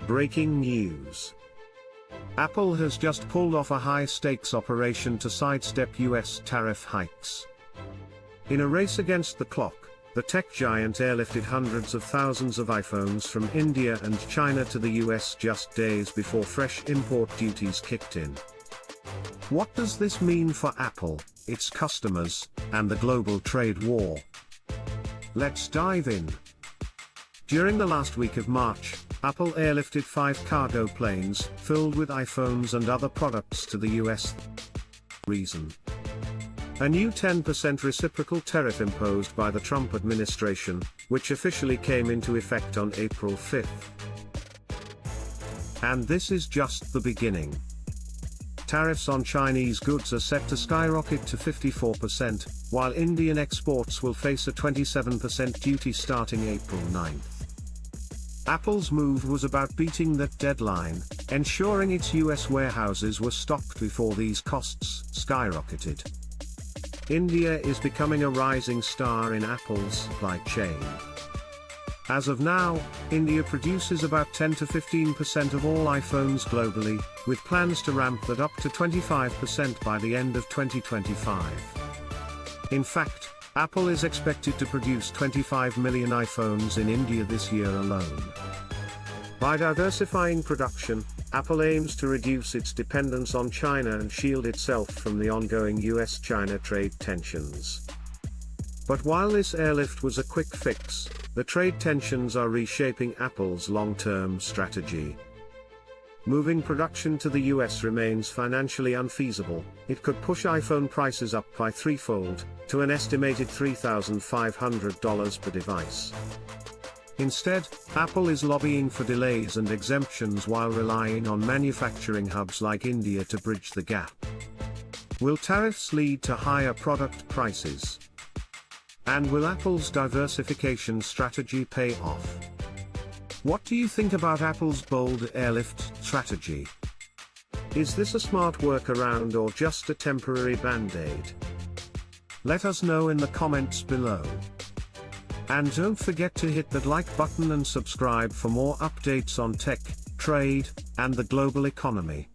Breaking news. Apple has just pulled off a high-stakes operation to sidestep US tariff hikes. In a race against the clock, the tech giant airlifted hundreds of thousands of iPhones from India and China to the US just days before fresh import duties kicked in. What does this mean for Apple, its customers, and the global trade war? Let's dive in. During the last week of March, Apple airlifted 5 cargo planes filled with iPhones and other products to the US. Reason: a new 10% reciprocal tariff imposed by the Trump administration, which officially came into effect on April 5th. And this is just the beginning. Tariffs on Chinese goods are set to skyrocket to 54%, while Indian exports will face a 27% duty starting April 9th. Apple's move was about beating that deadline, ensuring its US warehouses were stocked before these costs skyrocketed. India is becoming a rising star in Apple's supply chain. As of now, India produces about 10 to 15% of all iPhones globally, with plans to ramp that up to 25% by the end of 2025. In fact, Apple is expected to produce 25 million iPhones in India this year alone. By diversifying production, Apple aims to reduce its dependence on China and shield itself from the ongoing US-China trade tensions. But while this airlift was a quick fix, the trade tensions are reshaping Apple's long-term strategy. Moving production to the US remains financially unfeasible. It could push iPhone prices up by threefold, to an estimated $3,500 per device. Instead, Apple is lobbying for delays and exemptions while relying on manufacturing hubs like India to bridge the gap. Will tariffs lead to higher product prices? And will Apple's diversification strategy pay off? What do you think about Apple's bold airlift strategy? Is this a smart workaround or just a temporary band-aid? Let us know in the comments below. And don't forget to hit that like button and subscribe for more updates on tech, trade, and the global economy.